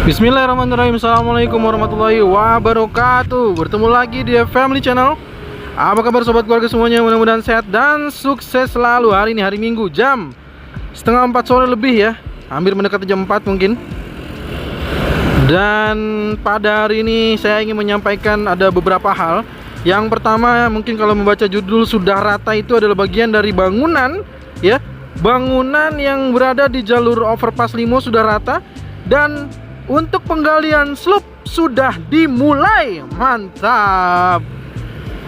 Bismillahirrahmanirrahim. Assalamualaikum warahmatullahi wabarakatuh. Bertemu lagi di Family Channel. Apa kabar sobat keluarga semuanya? Mudah-mudahan sehat dan sukses selalu. Hari ini hari Minggu, jam setengah 4 sore lebih ya, hampir mendekati jam 4 mungkin. Dan pada hari ini saya ingin menyampaikan ada beberapa hal. Yang pertama, mungkin kalau membaca judul sudah rata, itu adalah bagian dari bangunan ya. Bangunan yang berada di jalur overpass Limo sudah rata. Dan untuk penggalian slope sudah dimulai. Mantap.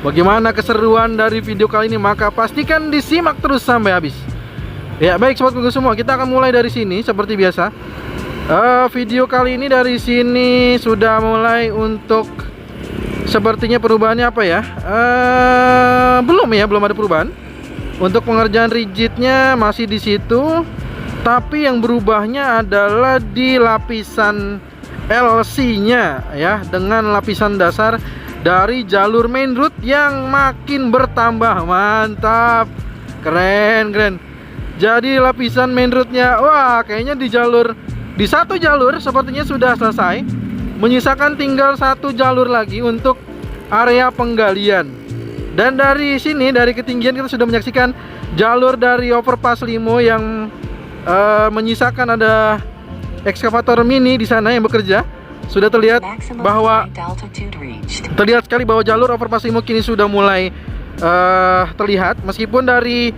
Bagaimana keseruan dari video kali ini? Maka pastikan disimak terus sampai habis. Ya baik sobat keluarga semua, kita akan mulai dari sini seperti biasa. Video kali ini dari sini sudah mulai untuk, sepertinya perubahannya apa ya? Belum ada perubahan. Untuk pengerjaan rigidnya masih di situ. Tapi yang berubahnya adalah di lapisan LC-nya ya, dengan lapisan dasar dari jalur main road yang makin bertambah. Mantap. Keren. Jadi lapisan main road-nya, wah kayaknya di satu jalur sepertinya sudah selesai. Menyisakan tinggal satu jalur lagi untuk area penggalian. Dan dari sini, dari ketinggian kita sudah menyaksikan jalur dari overpass Limo yang menyisakan ada ekskavator mini di sana yang bekerja. Sudah terlihat sekali bahwa jalur overpass Limo kini sudah mulai terlihat. Meskipun dari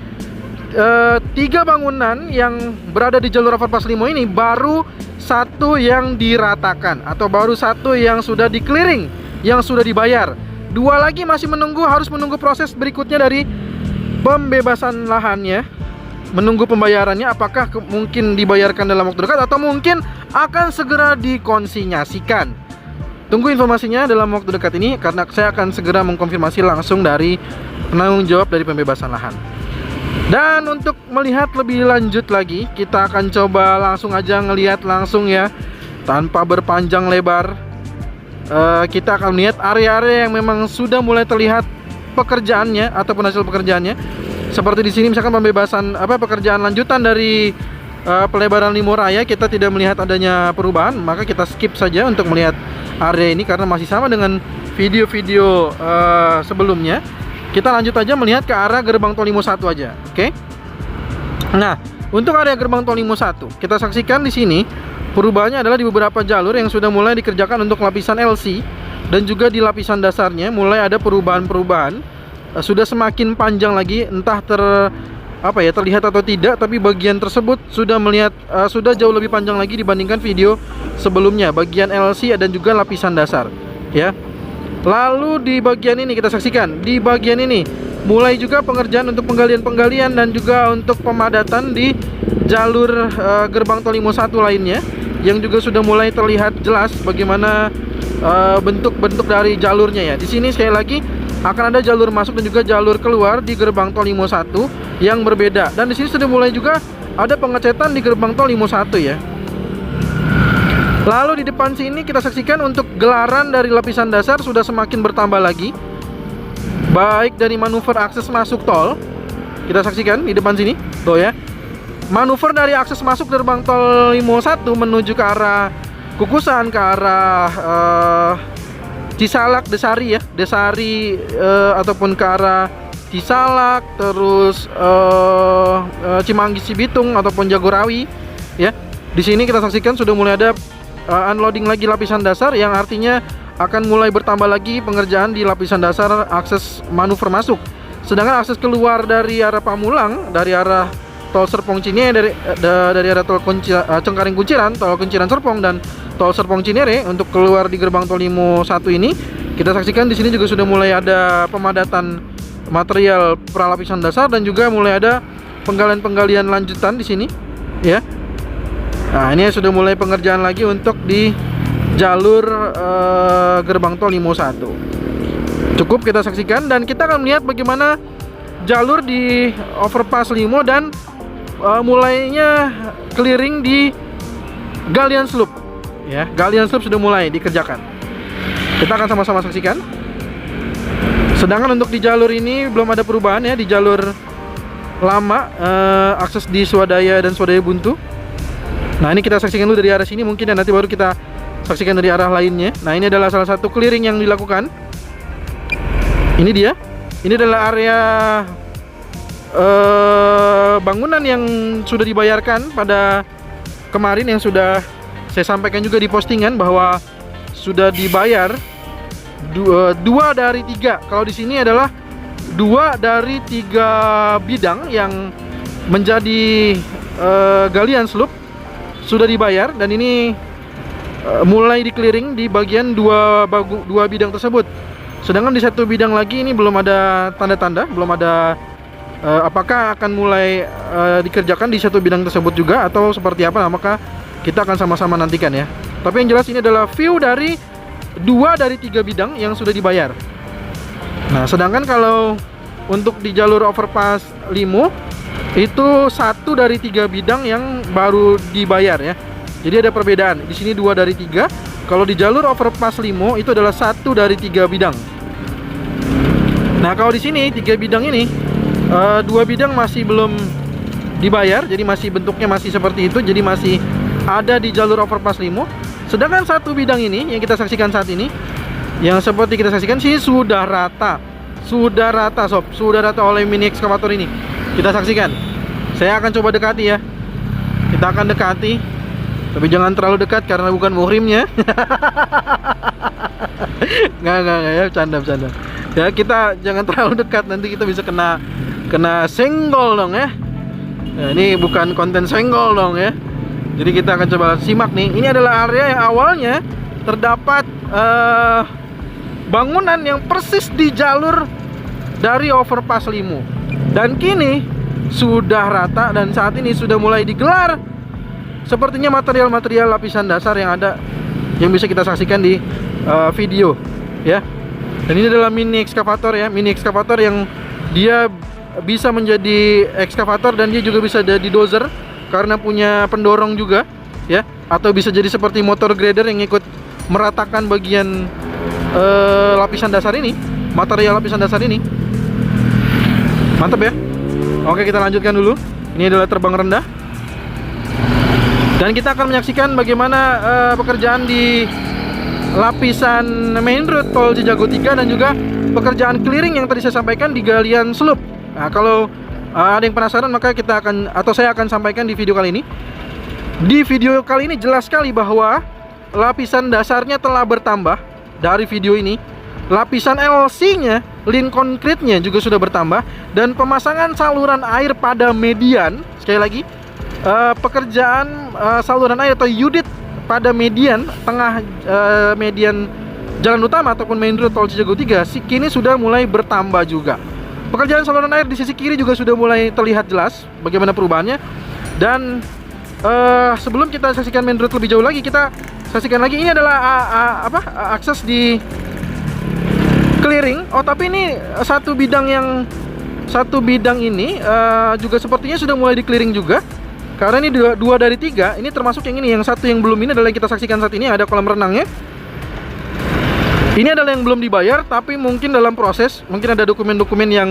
3 bangunan yang berada di jalur overpass Limo ini baru satu yang diratakan, atau baru satu yang sudah di clearing, yang sudah dibayar. 2 lagi masih harus menunggu proses berikutnya dari pembebasan lahannya, menunggu pembayarannya. Apakah mungkin dibayarkan dalam waktu dekat atau mungkin akan segera dikonsinyasikan. Tunggu informasinya dalam waktu dekat ini, karena saya akan segera mengkonfirmasi langsung dari penanggung jawab dari pembebasan lahan. Dan untuk melihat lebih lanjut lagi, kita akan coba langsung aja ngelihat langsung ya, tanpa berpanjang lebar. Kita akan melihat area-area yang memang sudah mulai terlihat pekerjaannya ataupun hasil pekerjaannya. Seperti di sini misalkan pekerjaan lanjutan dari pelebaran Limo Raya, kita tidak melihat adanya perubahan, maka kita skip saja untuk melihat area ini karena masih sama dengan video-video sebelumnya. Kita lanjut aja melihat ke arah gerbang tol Limo 1 aja. Oke. Nah, untuk area gerbang tol Limo 1, kita saksikan di sini perubahannya adalah di beberapa jalur yang sudah mulai dikerjakan untuk lapisan LC, dan juga di lapisan dasarnya mulai ada perubahan-perubahan. Sudah semakin panjang lagi, entah terlihat atau tidak, tapi bagian tersebut sudah jauh lebih panjang lagi dibandingkan video sebelumnya, bagian LC dan juga lapisan dasar ya. Lalu di bagian ini kita saksikan, di bagian ini mulai juga pengerjaan untuk penggalian dan juga untuk pemadatan di jalur gerbang tol Limo 1 lainnya, yang juga sudah mulai terlihat jelas bagaimana bentuk-bentuk dari jalurnya ya. Di sini sekali lagi akan ada jalur masuk dan juga jalur keluar di gerbang tol Limo 1 yang berbeda. Dan di sini sudah mulai juga ada pengecetan di gerbang tol Limo 1 ya. Lalu di depan sini kita saksikan untuk gelaran dari lapisan dasar sudah semakin bertambah lagi, baik dari manuver akses masuk tol. Kita saksikan di depan sini tuh ya, manuver dari akses masuk gerbang tol Limo 1 menuju ke arah Kukusan, ke arah Cisalak, Desari ataupun ke arah Cisalak, terus Cimanggis, Cibitung ataupun Jagorawi ya. Di sini kita saksikan sudah mulai ada unloading lagi lapisan dasar, yang artinya akan mulai bertambah lagi pengerjaan di lapisan dasar akses manuver masuk. Sedangkan akses keluar dari arah Pamulang, dari arah tol Serpong Cinere, dari arah tol Cengkareng Kunciran, tol Kunciran Serpong, dan tol Serpong Cinere, untuk keluar di gerbang tol Limo 1 ini kita saksikan di sini juga sudah mulai ada pemadatan material pralapisan dasar dan juga mulai ada penggalian lanjutan di sini ya. Nah, ini sudah mulai pengerjaan lagi untuk di jalur gerbang tol Limo 1. Cukup kita saksikan, dan kita akan melihat bagaimana jalur di overpass Limo dan mulainya clearing di galian slope ya. Galian slope sudah mulai dikerjakan. Kita akan sama-sama saksikan. Sedangkan untuk di jalur ini belum ada perubahan ya, di jalur lama akses di swadaya dan swadaya buntu. Nah, ini kita saksikan dulu dari arah sini mungkin, dan nanti baru kita saksikan dari arah lainnya. Nah, ini adalah salah satu clearing yang dilakukan. Ini dia. Ini adalah area bangunan yang sudah dibayarkan pada kemarin, yang sudah saya sampaikan juga di postingan bahwa sudah dibayar 2 dari 3. Kalau di sini adalah 2 dari 3 bidang yang menjadi galian sloop sudah dibayar, dan ini mulai di clearing di bagian dua bidang tersebut. Sedangkan di satu bidang lagi ini belum ada tanda-tanda, belum ada apakah akan mulai dikerjakan di satu bidang tersebut juga atau seperti apa. Nah, maka kita akan sama-sama nantikan ya. Tapi yang jelas ini adalah view dari 2 dari 3 bidang yang sudah dibayar. Nah, sedangkan kalau untuk di jalur overpass Limo itu 1 dari 3 bidang yang baru dibayar ya. Jadi ada perbedaan. Di sini 2 dari 3. Kalau di jalur overpass Limo itu adalah 1 dari 3 bidang. Nah, kalau di sini 3 bidang ini 2 bidang masih belum dibayar. Jadi masih bentuknya masih seperti itu. Jadi masih ada di jalur overpass Limo. Sedangkan 1 bidang ini yang kita saksikan saat ini, yang seperti kita saksikan sih sudah rata. Sudah rata sob. Sudah rata oleh mini ekskavator ini. Kita saksikan. Saya akan coba dekati ya. Kita akan dekati, tapi jangan terlalu dekat karena bukan muhrimnya. Nggak ya, bercanda. Ya, kita jangan terlalu dekat, nanti kita bisa kena senggol dong ya. Nah, ini bukan konten senggol dong ya. Jadi kita akan coba simak nih. Ini adalah area yang awalnya terdapat bangunan yang persis di jalur dari overpass Limo. Dan kini sudah rata dan saat ini sudah mulai digelar sepertinya material-material lapisan dasar yang ada, yang bisa kita saksikan di video ya. Dan ini adalah mini ekskavator ya, mini ekskavator yang dia bisa menjadi ekskavator dan dia juga bisa jadi dozer karena punya pendorong juga ya, atau bisa jadi seperti motor grader yang ikut meratakan bagian lapisan dasar ini, material lapisan dasar ini. Mantap ya. Oke, kita lanjutkan dulu. Ini adalah terbang rendah. Dan kita akan menyaksikan bagaimana pekerjaan di lapisan main road tol Cijago 3 dan juga pekerjaan clearing yang tadi saya sampaikan di galian sloop. Nah, kalau ada yang penasaran, maka kita akan, atau saya akan sampaikan di video kali ini. Di video kali ini jelas sekali bahwa lapisan dasarnya telah bertambah dari video ini. Lapisan LC-nya, lin konkretnya juga sudah bertambah, dan pemasangan saluran air pada median, sekali lagi, pekerjaan saluran air atau unit pada median tengah median jalan utama ataupun main road tol Cijago 3 kini sudah mulai bertambah juga. Pekerjaan saluran air di sisi kiri juga sudah mulai terlihat jelas bagaimana perubahannya. Dan sebelum kita saksikan main road lebih jauh lagi, kita saksikan lagi ini adalah akses di clearing. Oh, tapi ini satu bidang ini juga sepertinya sudah mulai di clearing juga. Karena ini 2 dari 3, ini termasuk yang ini. Yang satu yang belum, ini adalah yang kita saksikan saat ini, ada kolam renangnya. Ini adalah yang belum dibayar, tapi mungkin dalam proses, mungkin ada dokumen-dokumen yang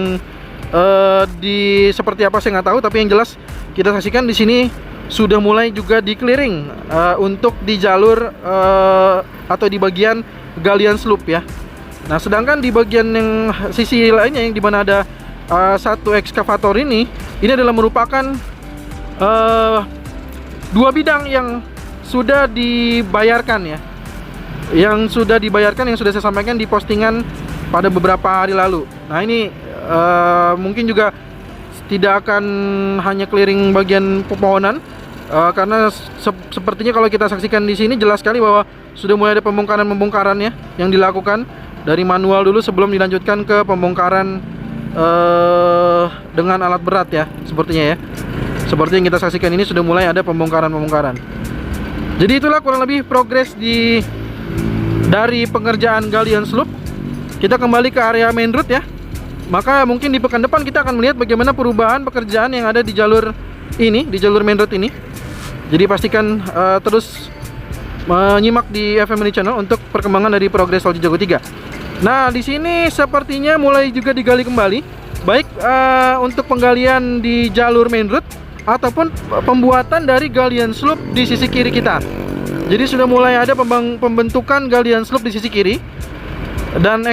seperti apa saya nggak tahu. Tapi yang jelas kita saksikan di sini sudah mulai juga di clearing untuk di jalur atau di bagian galian sloop ya. Nah, sedangkan di bagian yang sisi lainnya yang dimana ada satu ekskavator ini adalah merupakan 2 bidang yang sudah dibayarkan ya, yang sudah dibayarkan, yang sudah saya sampaikan di postingan pada beberapa hari lalu. Nah, ini mungkin juga tidak akan hanya clearing bagian pepohonan, karena sepertinya kalau kita saksikan di sini jelas sekali bahwa sudah mulai ada pembongkaran ya yang dilakukan dari manual dulu sebelum dilanjutkan ke pembongkaran dengan alat berat ya, sepertinya ya. Seperti yang kita saksikan ini sudah mulai ada pembongkaran. Jadi itulah kurang lebih progres dari pengerjaan galian sloop. Kita kembali ke area main road ya. Maka mungkin di pekan depan kita akan melihat bagaimana perubahan pekerjaan yang ada di jalur ini, di jalur main road ini. Jadi pastikan terus menyimak di FM Mini Channel untuk perkembangan dari progres tol Cijago 3. Nah, di sini sepertinya mulai juga digali kembali baik untuk penggalian di jalur main road ataupun pembuatan dari galian slope di sisi kiri kita. Jadi sudah mulai ada pembentukan galian slope di sisi kiri, dan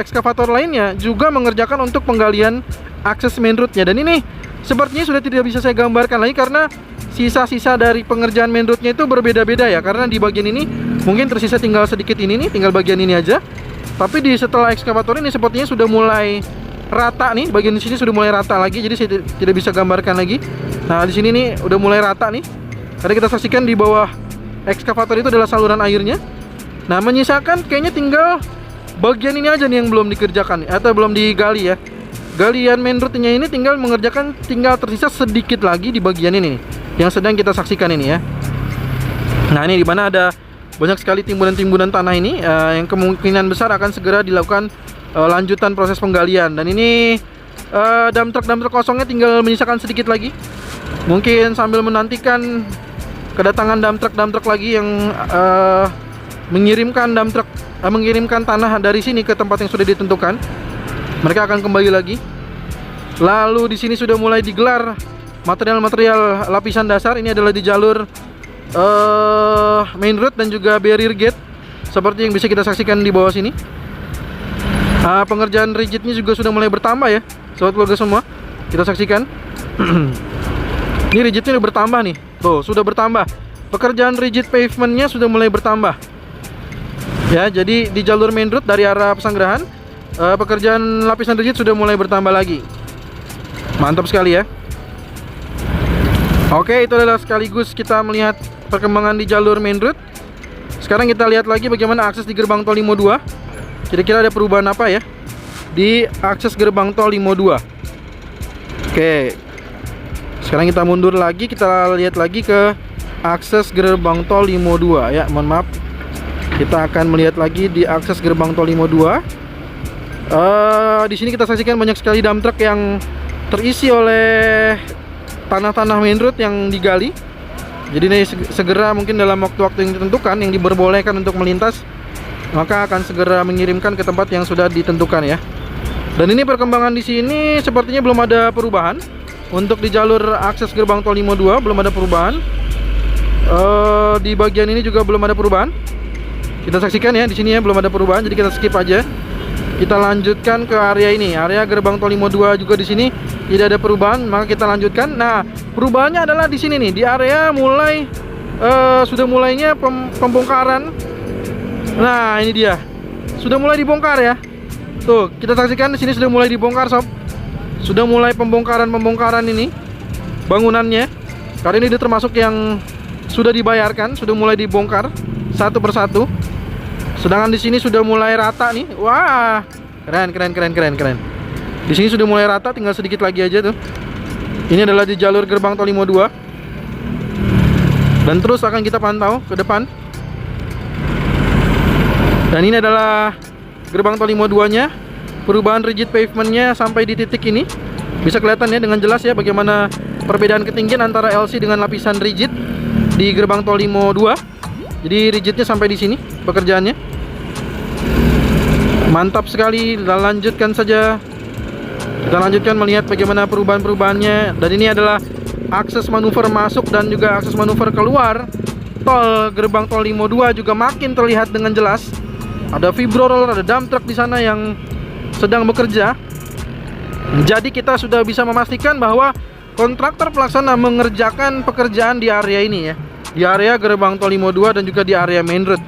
ekskavator lainnya juga mengerjakan untuk penggalian akses main roadnya. Dan ini sepertinya sudah tidak bisa saya gambarkan lagi karena sisa-sisa dari pengerjaan main roadnya itu berbeda-beda ya. Karena di bagian ini mungkin tersisa tinggal sedikit ini nih, tinggal bagian ini aja. Tapi setelah ekskavator ini sepertinya sudah mulai rata nih, bagian di sini sudah mulai rata lagi. Jadi saya tidak bisa gambarkan lagi. Nah, di sini nih udah mulai rata nih. Karena kita saksikan di bawah ekskavator itu adalah saluran airnya. Nah, menyisakan kayaknya tinggal bagian ini aja nih yang belum dikerjakan atau belum digali ya. Galian main roadnya ini tinggal tersisa sedikit lagi di bagian ini nih, yang sedang kita saksikan ini ya. Nah, ini di mana ada banyak sekali timbunan-timbunan tanah ini yang kemungkinan besar akan segera dilakukan lanjutan proses penggalian. Dan ini dump truck kosongnya tinggal menyisakan sedikit lagi. Mungkin sambil menantikan kedatangan dump truck lagi yang mengirimkan tanah dari sini ke tempat yang sudah ditentukan. Mereka akan kembali lagi. Lalu di sini sudah mulai digelar material-material lapisan dasar. Ini adalah di jalur main road dan juga barrier gate, seperti yang bisa kita saksikan di bawah sini. Pengerjaan rigidnya juga sudah mulai bertambah ya, sobat keluarga semua. Kita saksikan. Ini rigidnya sudah bertambah nih. Tuh, sudah bertambah. Pekerjaan rigid pavementnya sudah mulai bertambah. Ya, jadi di jalur main road dari arah Pesanggerahan, pekerjaan lapisan rigid sudah mulai bertambah lagi. Mantap sekali ya. Oke, itu adalah sekaligus kita melihat perkembangan di jalur main road. Sekarang kita lihat lagi bagaimana akses di gerbang tol Limo 2. Kira-kira ada perubahan apa ya di akses gerbang tol Limo 2. Oke, sekarang kita mundur lagi, kita lihat lagi ke akses gerbang tol Limo 2 ya. Mohon maaf, kita akan melihat lagi di akses gerbang tol Limo 2. Di sini kita saksikan banyak sekali dump truck yang terisi oleh tanah-tanah main road yang digali. Jadi ini segera mungkin dalam waktu-waktu yang ditentukan, yang diperbolehkan untuk melintas, maka akan segera mengirimkan ke tempat yang sudah ditentukan ya. Dan ini perkembangan di sini sepertinya belum ada perubahan. Untuk di jalur akses gerbang tol Limo 2 belum ada perubahan. Di bagian ini juga belum ada perubahan. Kita saksikan ya, di sini ya belum ada perubahan, jadi kita skip aja. Kita lanjutkan ke area ini, area gerbang tol Limo 2 juga di sini tidak ada perubahan, maka kita lanjutkan. Nah, perubahannya adalah di sini nih, di area mulai sudah mulainya pembongkaran. Nah, ini dia. Sudah mulai dibongkar ya. Tuh, kita saksikan di sini sudah mulai dibongkar, sob. Sudah mulai pembongkaran ini bangunannya. Karena ini termasuk yang sudah dibayarkan, sudah mulai dibongkar satu persatu. Sedangkan di sini sudah mulai rata nih. Wah, keren. Di sini sudah mulai rata, tinggal sedikit lagi aja tuh. Ini adalah di jalur gerbang tol Limo 2. Dan terus akan kita pantau ke depan. Dan ini adalah gerbang tol Limo 2-nya. Perubahan rigid pavementnya sampai di titik ini. Bisa kelihatan ya dengan jelas ya bagaimana perbedaan ketinggian antara LC dengan lapisan rigid di gerbang tol Limo 2. Jadi rigidnya sampai di sini pekerjaannya. Mantap sekali. Kita lanjutkan saja. Kita lanjutkan melihat bagaimana perubahan-perubahannya. Dan ini adalah akses manuver masuk dan juga akses manuver keluar tol gerbang tol Limo 2 juga makin terlihat dengan jelas. Ada vibro roller, ada dump truck di sana yang sedang bekerja. Jadi kita sudah bisa memastikan bahwa kontraktor pelaksana mengerjakan pekerjaan di area ini ya, di area gerbang tol Limo 2 dan juga di area main road,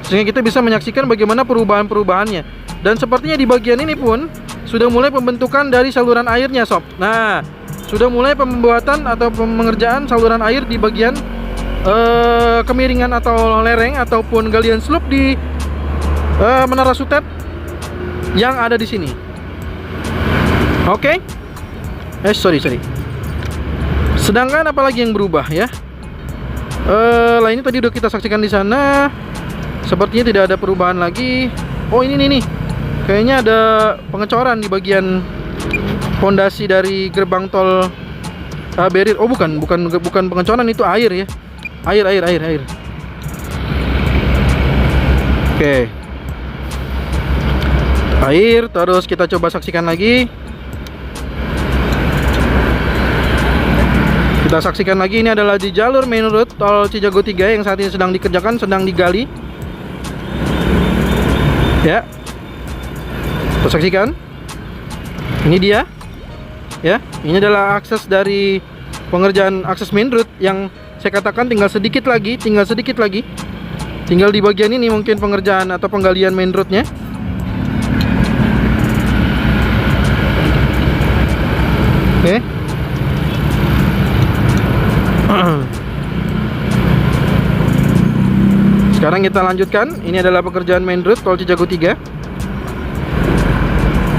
sehingga kita bisa menyaksikan bagaimana perubahan-perubahannya. Dan sepertinya di bagian ini pun sudah mulai pembentukan dari saluran airnya, sob. Nah, sudah mulai pembuatan atau pengerjaan saluran air di bagian kemiringan atau lereng ataupun galian slope di Menara Sutet yang ada di sini. Oke. Sorry. Sedangkan apalagi yang berubah ya? Lainnya tadi udah kita saksikan di sana. Sepertinya tidak ada perubahan lagi. Oh, ini nih. Kayaknya ada pengecoran di bagian pondasi dari gerbang tol barrier. Oh, bukan pengecoran, itu air ya. Air. Oke. Air, terus kita coba saksikan lagi. Kita saksikan lagi, ini adalah di jalur main road tol Cijago 3 yang saat ini sedang dikerjakan, sedang digali. Ya. Kita saksikan. Ini dia. Ya, ini adalah akses dari pengerjaan akses main road yang saya katakan tinggal sedikit lagi. Tinggal di bagian ini mungkin pengerjaan atau penggalian main roadnya. Oke. Sekarang kita lanjutkan. Ini adalah pekerjaan main road tol Cijago 3.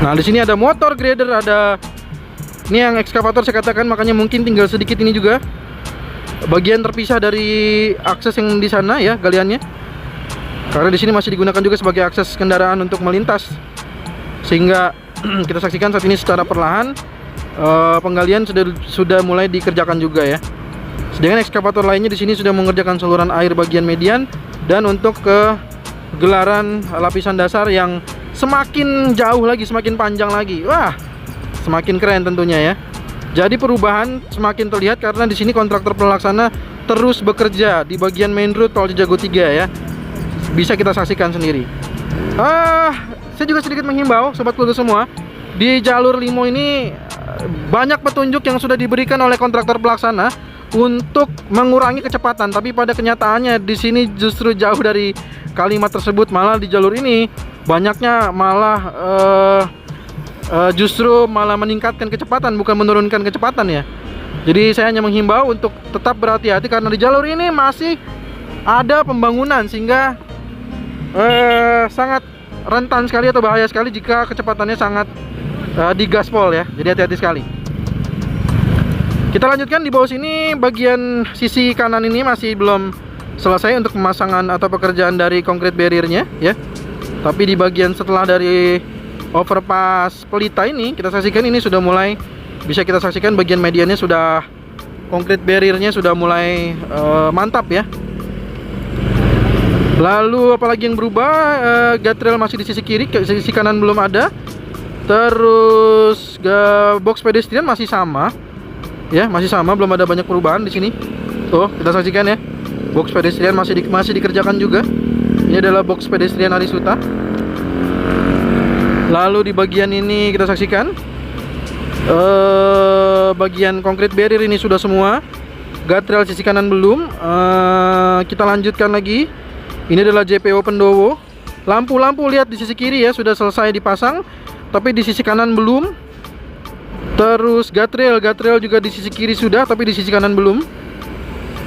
Nah, di sini ada motor grader, ada ini yang ekskavator saya katakan, makanya mungkin tinggal sedikit ini juga bagian terpisah dari akses yang di sana ya, galiannya. Karena di sini masih digunakan juga sebagai akses kendaraan untuk melintas. Sehingga kita saksikan saat ini secara perlahan penggalian sudah mulai dikerjakan juga ya. Sedangkan ekskavator lainnya di sini sudah mengerjakan saluran air bagian median dan untuk kegelaran lapisan dasar yang semakin jauh lagi, semakin panjang lagi. Wah, semakin keren tentunya ya. Jadi perubahan semakin terlihat karena di sini kontraktor pelaksana terus bekerja di bagian main road tol Cijago 3 ya. Bisa kita saksikan sendiri. Saya juga sedikit menghimbau sobat Kludo semua, di jalur Limo ini banyak petunjuk yang sudah diberikan oleh kontraktor pelaksana untuk mengurangi kecepatan, tapi pada kenyataannya di sini justru jauh dari kalimat tersebut. Malah di jalur ini banyaknya malah justru malah meningkatkan kecepatan, bukan menurunkan kecepatan ya. Jadi saya hanya menghimbau untuk tetap berhati-hati karena di jalur ini masih ada pembangunan sehingga sangat rentan sekali atau bahaya sekali jika kecepatannya sangat digaspol ya. Jadi hati-hati sekali. Kita lanjutkan di bawah sini, bagian sisi kanan ini masih belum selesai untuk pemasangan atau pekerjaan dari concrete barrier-nya ya. Tapi di bagian setelah dari overpass Pelita ini kita saksikan ini sudah mulai, bisa kita saksikan bagian mediannya sudah, concrete barrier-nya sudah mulai mantap ya. Lalu apalagi yang berubah, guardrail masih di sisi kiri, sisi kanan belum ada. Terus box pedestrian masih sama. Ya, masih sama, belum ada banyak perubahan di sini. Tuh, kita saksikan ya. Box pedestrian masih dikerjakan juga. Ini adalah box pedestrian Arisuta. Lalu di bagian ini kita saksikan bagian concrete barrier ini sudah semua. Guardrail sisi kanan belum. Kita lanjutkan lagi. Ini adalah JPO Pendowo. Lampu-lampu lihat di sisi kiri ya, sudah selesai dipasang, tapi di sisi kanan belum. Terus guardrail juga di sisi kiri sudah, tapi di sisi kanan belum.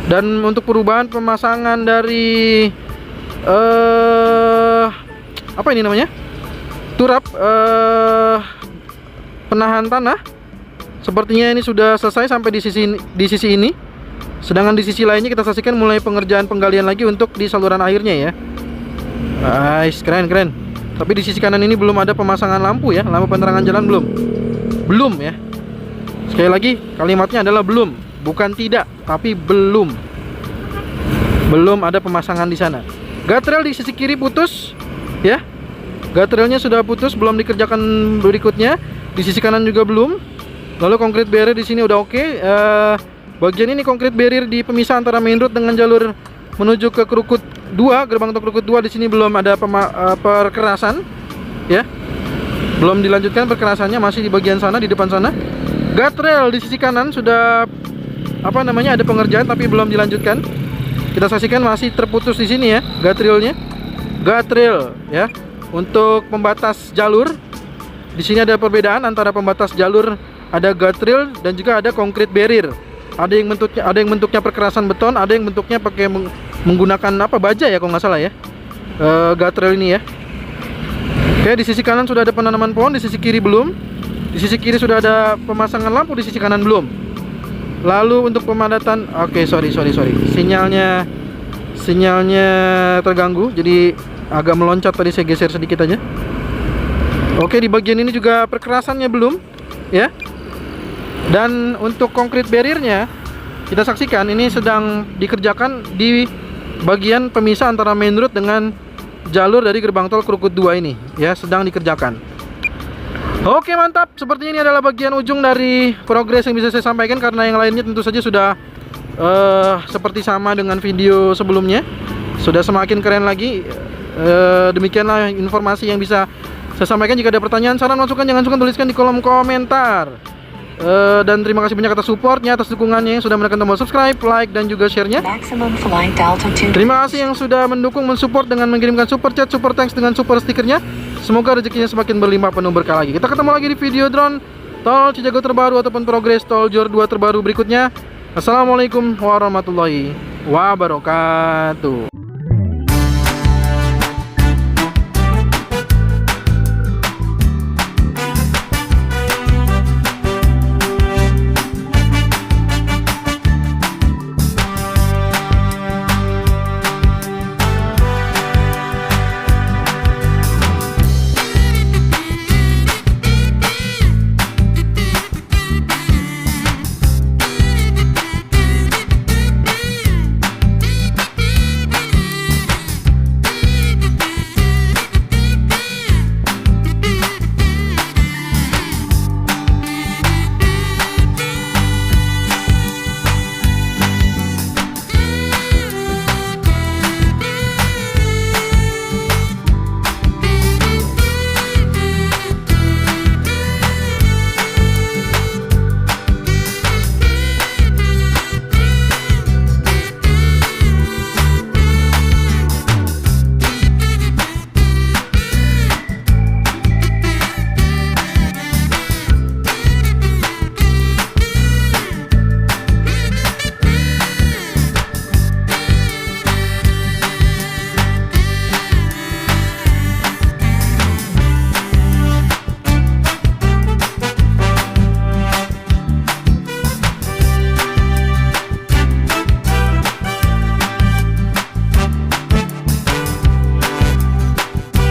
Dan untuk perubahan pemasangan dari apa ini namanya? Turap penahan tanah. Sepertinya ini sudah selesai sampai di sisi ini. Sedangkan di sisi lainnya kita saksikan mulai pengerjaan penggalian lagi untuk di saluran airnya ya. Nice, keren. Tapi di sisi kanan ini belum ada pemasangan lampu ya, lampu penerangan jalan belum ya. Sekali lagi kalimatnya adalah belum, bukan tidak, tapi belum ada pemasangan di sana. Guardrail di sisi kiri putus ya, guardrailnya sudah putus, belum dikerjakan berikutnya. Di sisi kanan juga belum. Lalu concrete barrier di sini udah oke. Bagian ini concrete barrier di pemisah antara main road dengan jalur menuju ke Krukut 2, gerbang tol Krukut 2 di sini belum ada perkerasan ya. Belum dilanjutkan perkerasannya, masih di bagian sana, di depan sana. Guardrail di sisi kanan sudah ada pengerjaan tapi belum dilanjutkan. Kita saksikan masih terputus di sini ya, guardrailnya. Guardrail ya untuk pembatas jalur. Di sini ada perbedaan antara pembatas jalur, ada guardrail dan juga ada concrete barrier. Ada yang bentuknya perkerasan beton, ada yang bentuknya pakai menggunakan baja ya kalau nggak salah ya. Guardrail ini ya. Oke, di sisi kanan sudah ada penanaman pohon, di sisi kiri belum. Di sisi kiri sudah ada pemasangan lampu, di sisi kanan belum. Lalu untuk pemadatan, oke, sorry. Sinyalnya terganggu, jadi agak meloncat tadi, saya geser sedikit aja. Oke, di bagian ini juga perkerasannya belum ya. Dan untuk concrete barrier-nya kita saksikan ini sedang dikerjakan di bagian pemisah antara main road dengan jalur dari gerbang tol Krukut 2 ini ya, sedang dikerjakan. Oke, mantap. Sepertinya ini adalah bagian ujung dari progres yang bisa saya sampaikan, karena yang lainnya tentu saja sudah seperti sama dengan video sebelumnya. Sudah semakin keren lagi. Demikianlah informasi yang bisa saya sampaikan. Jika ada pertanyaan, saran, masukan, jangan sungkan tuliskan di kolom komentar. Dan terima kasih banyak atas supportnya, atas dukungannya yang sudah menekan tombol subscribe, like, dan juga share-nya. Terima kasih yang sudah mendukung, mensupport dengan mengirimkan super chat, super thanks, dengan super stikernya. Semoga rezekinya semakin berlimpah penuh berkah lagi. Kita ketemu lagi di video drone tol Cijago terbaru ataupun progres tol Jor 2 terbaru berikutnya. Assalamualaikum warahmatullahi wabarakatuh.